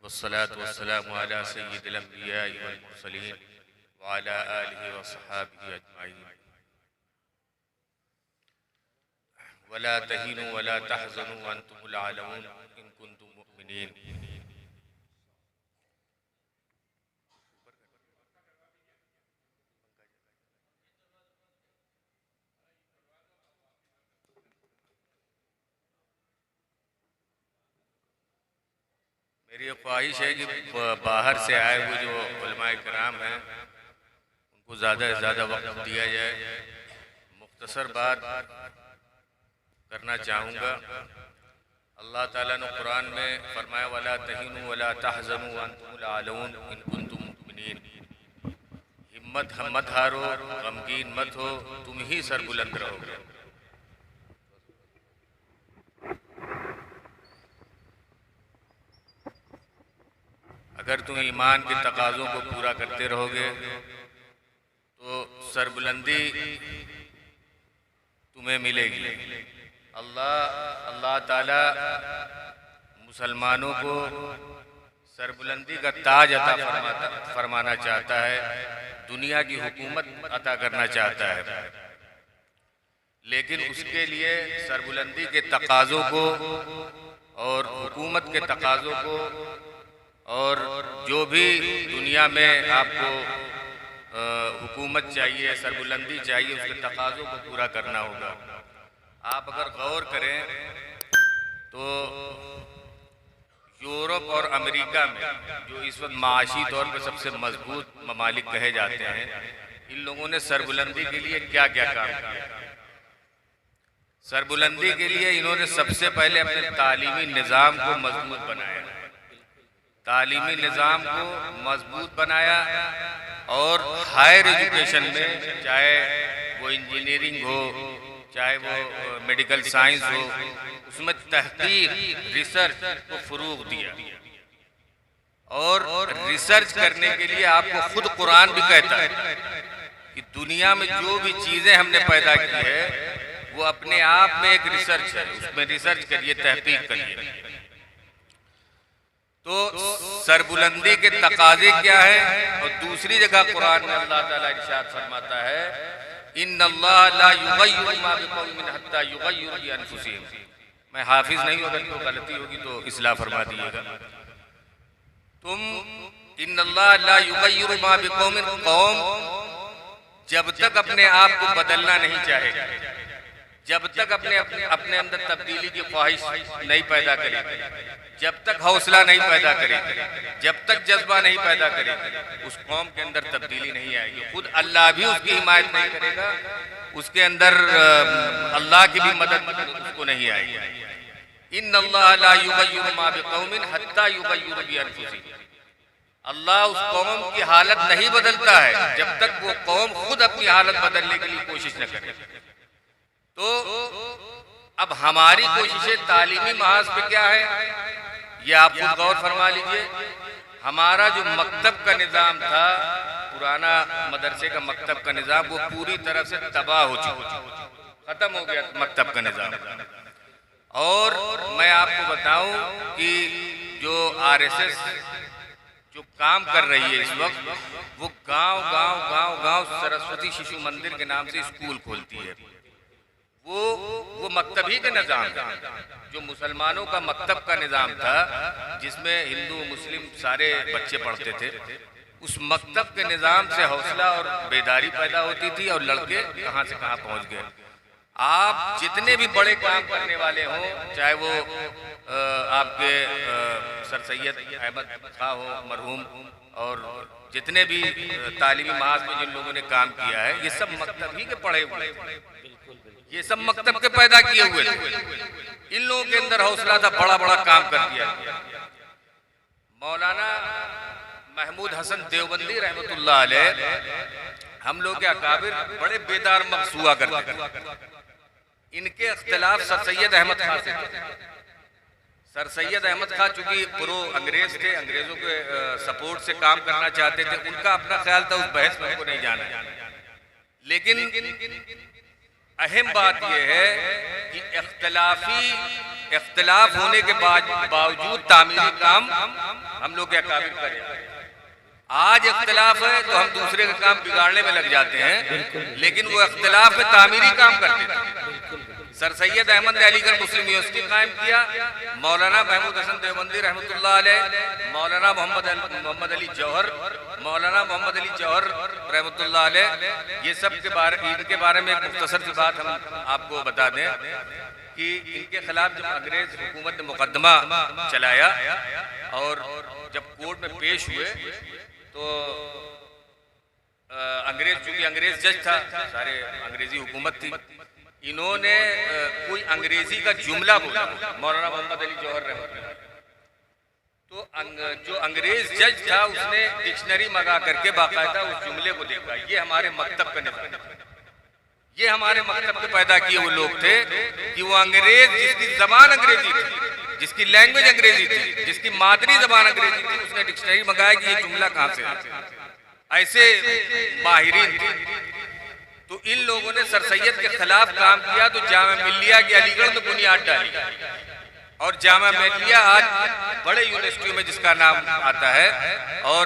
वस्सलातु वस्सलामु अला सय्यिदिल अंबियाइ वल मुरसलीन व अला आलिहि व सहाबिहि अजमाइन। वला तहीनु वला तहज़नु व अंतुमुल आलऊन इन कुंतुम मुमिनीन। मेरी ये ख्वाहिश है कि बाहर से आए हुए जो उलमाए किराम हैं उनको ज़्यादा से ज़्यादा वक्त दिया जाए। मुख्तसर बात करना चाहूँगा। अल्लाह ताला ने कुरान में फरमाया वला तहीनु वला तहज़नु व अंतुमुल आलऊन इन कुंतुम मुमिनीन। हिम्मत मत हारो, गमगीन मत हो, तुम ही सरबुलंद रहोगे। अगर तुम ईमान के तकाज़ों को पूरा करते रहोगे तो सरबुलंदी तुम्हें मिलेगी। अल्लाह ताला मुसलमानों को सरबुलंदी का ताज अता फरमाना चाहता है, दुनिया की हुकूमत अता करना चाहता है, लेकिन उसके लिए सरबुलंदी के तकाज़ों को और हुकूमत के तकाज़ों को और जो भी दुनिया में आपको हुकूमत चाहिए, सरबुलंदी चाहिए, उसके तकाज़ों को पूरा करना होगा। आप अगर गौर करें तो यूरोप और अमेरिका में जो इस वक्त माशी तौर पर सबसे मजबूत ममालिक कहे जाते हैं, इन लोगों ने सरबुलंदी के लिए क्या क्या काम किया। सरबुलंदी के लिए इन्होंने सबसे पहले अपने तालीमी निज़ाम को मजबूत बनाया, तालीमी निज़ाम को मजबूत बनाया और हायर एजुकेशन में, चाहे वो इंजीनियरिंग हो, चाहे वो मेडिकल साइंस हो, उसमें तहकीक रिसर्च को फ़रोग़ दिया। और रिसर्च करने के लिए आपको खुद कुरान भी कहता है कि दुनिया में जो भी चीज़ें हमने पैदा की है वो अपने आप में एक रिसर्च है, उसमें रिसर्च करिए, तहकीक करिए। तो सरबुलंदी के तकाज़े क्या है? और दूसरी जगह कुरान में अल्लाह ताला इरशाद फरमाता है इन्नल्लाह ला युग़य्यिरु मा बिक़ौमिन हत्ता युग़य्यिरु बिअनफुसिहिम। मैं हाफिज नहीं हूँ, अगर तो गलती होगी तो इस्लाह फरमा दीजिएगा। तुम इन्नल्लाह ला युग़य्यिरु मा बिक़ौमिन, कौम जब तक अपने आप को बदलना नहीं चाहेगा, जब तक अपने अंदर तब्दीली की ख्वाहिश नहीं पैदा करेगी, जब तक हौसला नहीं पैदा करेगी, जब तक जज्बा नहीं पैदा करेगी, उस कौम के अंदर तब्दीली नहीं आएगी। खुद अल्लाह भी उसकी हिमायत नहीं करेगा, उसके अंदर अल्लाह की भी मदद उसको नहीं आएगी। इन्नल्लाह ला युग़य्यिरु मा बिक़ौमिन हत्ता युग़य्यिरु बिअनफुसिहिम। अल्लाह उस कौम की हालत नहीं बदलता है जब तक वो कौम खुद अपनी हालत बदलने के लिए कोशिश न करे। तो अब हमारी कोशिशें तालीमी महाज पे क्या है, ये आप खुद गौर फरमा लीजिए। हमारा जो मकतब का निज़ाम था, पुराना मदरसे का मकतब का निज़ाम, वो पूरी तरह से तबाह हो चुका, ख़त्म हो गया मकतब का निज़ाम। और मैं आपको बताऊं कि जो RSS जो काम कर रही है इस वक्त, वो गांव सरस्वती शिशु मंदिर के नाम से स्कूल खोलती है। वो मकतब ही का निज़ाम था, जो मुसलमानों का मकतब का निज़ाम था, जिसमें हिंदू मुस्लिम सारे बच्चे पढ़ते थे। उस मकतब के निज़ाम से हौसला और बेदारी पैदा होती थी और लड़के कहाँ से कहाँ पहुँच गए। आप जितने भी बड़े काम करने वाले हों, चाहे वो आपके सर सैयद अहमद खां हो मरहूम, और जितने भी तालीमी महाज में जिन लोगों ने काम किया है, ये सब मकतब ही के पढ़े हुए, ये सब मकतब के पैदा किए हुए थे। इन लोगों के अंदर हौसला था, बड़ा बड़ा काम कर दिया। मौलाना महमूद हसन देवबंदी रहमतुल्लाह अलैह हम लोग के अकाबिर बड़े बेदार मख्स हुआ करते थे। इनके इख्तिलाफ सर सैयद अहमद खां से थे। सर सैयद अहमद खां चूंकि प्रो अंग्रेज थे, अंग्रेजों के सपोर्ट से काम करना चाहते थे, उनका अपना ख्याल था, उस बहस में उनको नहीं जाना। लेकिन अहम बात यह है कि इख्तिलाफ होने के बावजूद तामीरी काम हम लोग क्या काबिल करें। आज इख्तिलाफ है तो हम दूसरे का काम बिगाड़ने में लग जाते हैं, लेकिन वो इख्तिलाफ में तामीरी काम करते थे। सर सैयद अहमद ने अलीगढ़ मुस्लिम यूनिवर्सिटी कायम किया, मौलाना महमूद हसन देवबंदी रहमतुल्लाह अलैह, मौलाना मोहम्मद अली जौहर रहमतुल्लाह अलैह, ये सब के बारे, इनके बारे में एक मुख्तसर सी बात हम आपको बता दें कि इनके खिलाफ जब अंग्रेज हुकूमत ने मुकदमा चलाया और जब कोर्ट में पेश हुए तो अंग्रेज, चूंकि अंग्रेज जज था, सारे अंग्रेजी हुकूमत थी, इन्होंने कोई अंग्रेजी का जुमला बोला मौलाना मोहम्मद अली जौहर रहमतुल्लाह, तो जो अंग्रेज जज था उसने डिक्शनरी मंगा करके बाकायदा उस जुमले को देखा। ये हमारे मकतब का निज़ाम, ये हमारे मकतब के पैदा किए वो लोग थे कि वो अंग्रेज जिसकी जबान अंग्रेजी थी, जिसकी लैंग्वेज अंग्रेजी थी, जिसकी मादरी जबान अंग्रेजी थी, उसने डिक्शनरी मंगाया कि ये जुमला कहाँ से है। ऐसे माहिरीन थे। तो इन लोगों ने सर सैयद के खिलाफ काम किया तो जामा मिल्लिया की अलीगढ़ में बुनियाद डाली, और जामा मिल्लिया आज बड़े यूनिवर्सिटियों में जिसका नाम आता है। और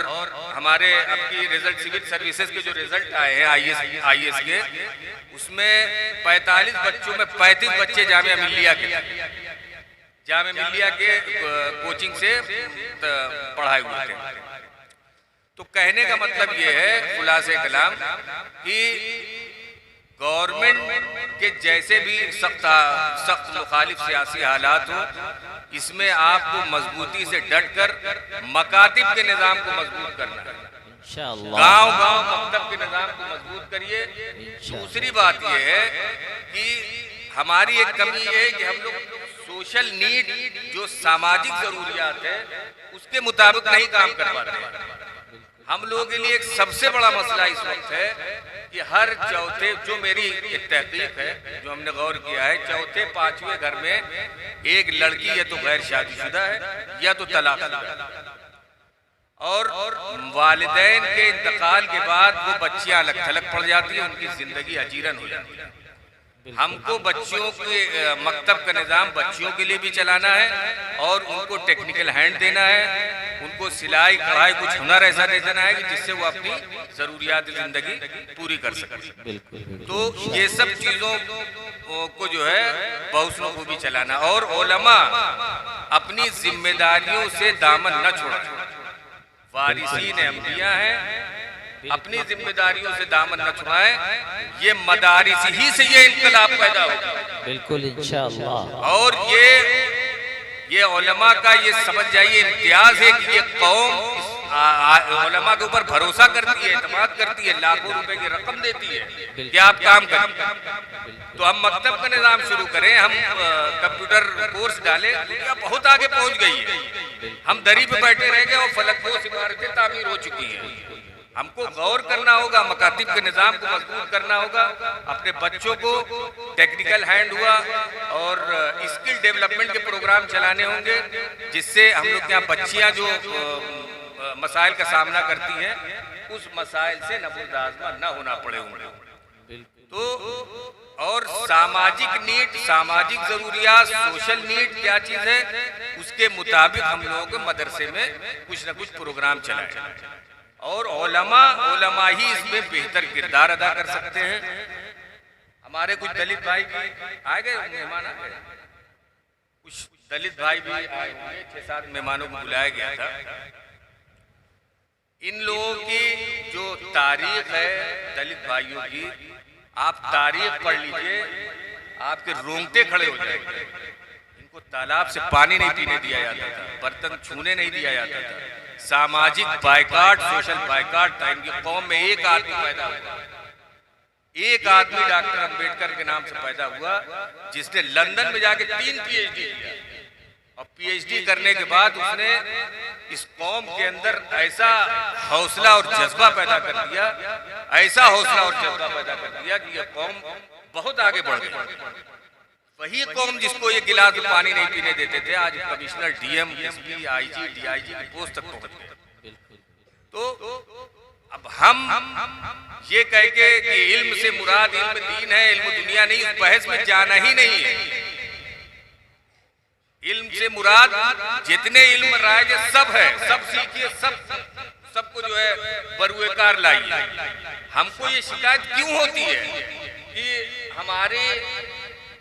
हमारे आपकी रिजल्ट सिविल सर्विसेज के जो रिजल्ट आए हैं आईएएस के, उसमें 45 बच्चों में 35 बच्चे जामिया मिल्लिया के कोचिंग से पढ़ाए हुए थे। तो कहने का मतलब ये है खुलासे कलाम कि गवर्नमेंट के जैसे भी सख्त मुखालिफ सियासी हालात हो, इसमें आपको मजबूती से डट कर मकातिब के निज़ाम को मजबूत करना है। गांव मकतब के निज़ाम को मजबूत करिए। दूसरी बात यह है कि हमारी एक कमी ये है कि हम लोग सोशल नीड, जो सामाजिक जरूरियात है, उसके मुताबिक नहीं काम कर पाते। हम लोगों के लिए एक सबसे बड़ा मसला इस वक्त है कि हर चौथे, जो मेरी तहकीक है, जो हमने गौर किया है, चौथे पांचवें घर में एक लड़की या तो गैर शादीशुदा है या तो तलाकशुदा है, और वालिदैन के इंतकाल के बाद वो बच्चियां अलग थलग पड़ जाती हैं, उनकी जिंदगी अजीरन हो जाती है। हमको बच्चियों के मकतब का निज़ाम बच्चियों के लिए भी चलाना है और उनको टेक्निकल हैंड देना है, उनको सिलाई कढ़ाई कुछ हुनर ऐसा दे देना है कि जिससे वो अपनी जरूरियात जिंदगी पूरी कर सके। तो ये सब चीज़ों को जो है बहुसनों को भी चलाना, और उलमा अपनी जिम्मेदारियों से दामन न छोड़ा। वारिसीन अंबिया हैं, अपनी जिम्मेदारियों से दामन न छुड़ाएं। ये मदारिस ही से ये इनकलाब पैदा होगा, बिल्कुल इंशाअल्लाह। और ये उलमा का ये समझ जाइए इम्तियाज है कि ये कौम उलमा के ऊपर भरोसा करती है, एतमाद करती है, लाखों रुपए की रकम देती है कि आप काम करें। तो हम मकतब का निज़ाम शुरू करें, हम कंप्यूटर कोर्स डालें। दुनिया बहुत आगे पहुंच गई है, हम दरी पे बैठे रह गए और फलकपोश इमारतें तामीर हो चुकी हैं। हमको गौर करना होगा, मकातिब के निज़ाम को मजबूत करना होगा, अपने बच्चों को टेक्निकल हैंड हुआ और स्किल डेवलपमेंट के प्रोग्राम चलाने होंगे, जिससे हम लोग यहाँ बच्चियाँ जो मसाइल का सामना करती हैं, उस मसाइल से नबूरदाज़मा न होना पड़े उन्हें। तो और सामाजिक नीड, सामाजिक जरूरियात, सोशल नीड क्या चीज़ है, उसके मुताबिक हम लोगों के मदरसे में कुछ न कुछ प्रोग्राम चलाएं, और उलमा ही इसमें बेहतर किरदार अदा कर सकते हैं। हमारे कुछ दलित भाई आ गए, मेहमान आ गए, कुछ दलित भाई भी आए हुए, 6-7 मेहमानों को बुलाया गया था। इन लोगों की जो तारीख है दलित भाइयों की, आप तारीख पढ़ लीजिए, आपके रोंगटे खड़े हो जाएंगे। इनको तालाब से पानी नहीं पीने दिया जाता था, बर्तन छूने नहीं दिया जाता था, सामाजिक बायकाट, सोशल बायकाट था। इनकी कौम में एक आदमी पैदा हुआ, एक आदमी डॉक्टर अंबेडकर के नाम से पैदा हुआ, जिसने लंदन में जाके 3 PhD किया, और PhD करने के बाद उसने इस कौम के अंदर ऐसा हौसला और जज्बा पैदा कर दिया, ऐसा हौसला और जज्बा पैदा कर दिया कि यह कौम बहुत आगे बढ़ गई। वही कौम जिसको ये गिलास पानी नहीं पीने देते थे, आज commissioner, DM, SP, IG, DIG की पोस्ट तक पहुंच गए। तो अब हम ये कह के कि इल्म से मुराद इल्म दीन है, इल्म दुनिया नहीं, उस बहस में जाना ही नहीं है। इल्म से मुराद जितने इल्म राज सब है, सब सीखिए, सबको जो है बरुएकार लाइए। हमको ये शिकायत क्यों होती है कि हमारे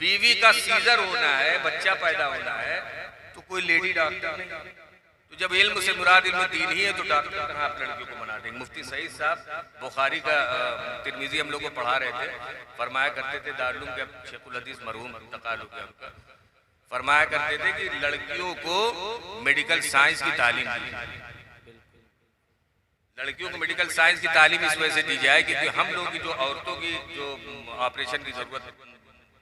बीवी का सीजर होना है, बच्चा पैदा होना है, तो कोई लेडी डॉक्टर नहीं। तो जब इल्म से मुराद इल्म दीन ही है तो डॉक्टर कहाँ आप लड़कियों को मना देंगे। मुफ्ती सईद साहब बुखारी का तिरमिजी हम लोग को पढ़ा रहे थे, फरमाया करते थे, दारुल के शेखुल हदीस मरहूम इंतकाल हो गया उनका, फरमाया करते थे कि लड़कियों को मेडिकल साइंस की तालीम दी, लड़कियों को मेडिकल साइंस की तालीम इस वजह से दी जाए क्योंकि हम लोग की जो औरतों की जो ऑपरेशन की जरूरत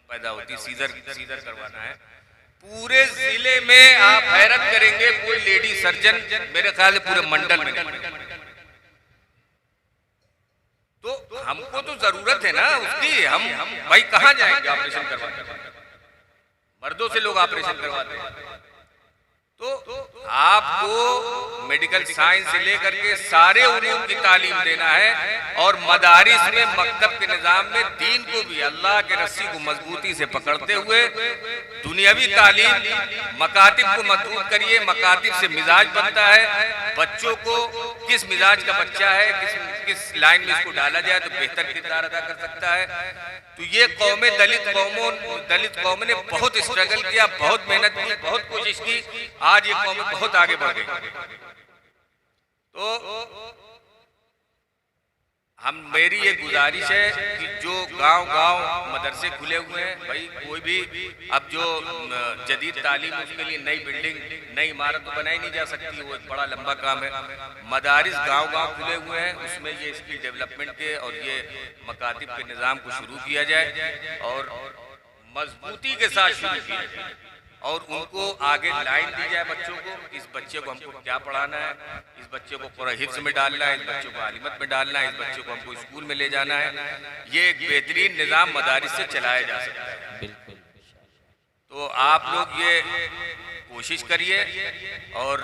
पैदा होती है, सीजर करवाना है, पूरे जिले में आप हैरत करेंगे कोई लेडी सर्जन मेरे ख्याल से पूरे मंडल में नहीं। तो हमको तो जरूरत है ना उसकी, हम भाई कहाँ जाएंगे ऑपरेशन करवाने, मर्दों से लोग ऑपरेशन करवाते हैं। तो आपको मेडिकल साइंस से लेकर के सारे उलूम की तालीम देना है और मदारिस में मकतब के निजाम में दीन को भी अल्लाह के रस्सी को मजबूती से पकड़ते हुए दुनियावी तालीम, मकातिब को मजबूत करिए। मकातिब से मिजाज बनता है, बच्चों को किस मिजाज का बच्चा है, किस लाइन में इसको डाला जाए तो बेहतर किरदार अदा कर सकता है। तो ये कौमें दलित कौम ने बहुत स्ट्रगल किया, बहुत मेहनत की, बहुत कोशिश की, आज ये कौमें बहुत आगे बढ़ गई। तो मेरी ये गुजारिश है कि जो गांव मदरसे खुले हुए हैं, भाई कोई भी अब जो जदीद तालीम उसके लिए नई बिल्डिंग, नई इमारत तो बनाई नहीं जा सकती, वो एक बड़ा लंबा काम है। मदारिस गांव खुले हुए हैं, उसमें ये स्किल डेवलपमेंट के और ये मकातिब के निज़ाम को शुरू किया जाए और मजबूती के साथ शुरू किया जाए और उनको आगे लाइन दी जाए बच्चों को, इस बच्चे को हमको क्या पढ़ाना है, इस बच्चे को पूरा हिफ्ज़ में डालना है, इस बच्चे को आलिमत में डालना है, इस बच्चे को हमको स्कूल में ले जाना है। ये एक बेहतरीन निज़ाम मदारिस से चलाया जा सकता है। तो आप लोग ये कोशिश करिए और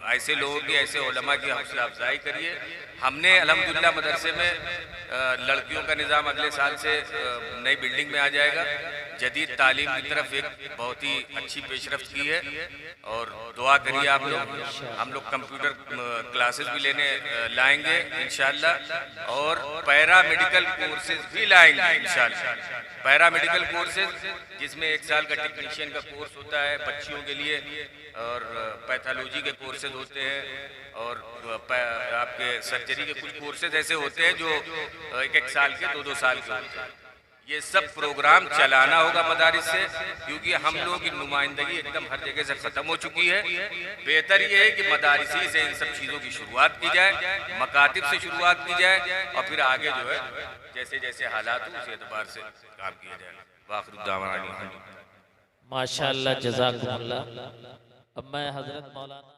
ऐसे लोगों की, ऐसे उलमा की हौसला अफजाई करिए। हमने अल्हम्दुलिल्लाह मदरसे में लड़कियों का निज़ाम अगले साल से नई बिल्डिंग में आ जाएगा। जदीद तालीम की तरफ एक बहुत ही अच्छी पेशरफ्त की है और दुआ करिए आप लोग। हम लोग कंप्यूटर क्लासेस भी लेने लाएंगे इंशाअल्लाह और पैरा मेडिकल कोर्सेज भी लाएंगे इंशाअल्लाह। पैरा मेडिकल कोर्सेज जिसमें 1 साल का टेक्नीशियन का कोर्स होता है बच्चियों के लिए और पैथोलॉजी के कोर्सेज होते हैं और आपके सर्जरी के कुछ कोर्सेज ऐसे होते हैं जो 1-1 साल के 2-2 साल के होते हैं। ये सब प्रोग्राम चलाना होगा मदारिस से क्योंकि हम लोग की नुमाइंदगी एकदम हर जगह से ख़त्म हो चुकी है। बेहतर ये है कि मदारिसी से इन सब चीज़ों की शुरुआत की जाए, मकातिब से शुरुआत की जाए और फिर आगे जो है जैसे जैसे हालात हो उस एतबार से काम किया जाए। वाखिर माशाअल्लाह, जज़ाकुमुल्लाह। अब मैं हज़रत मौलाना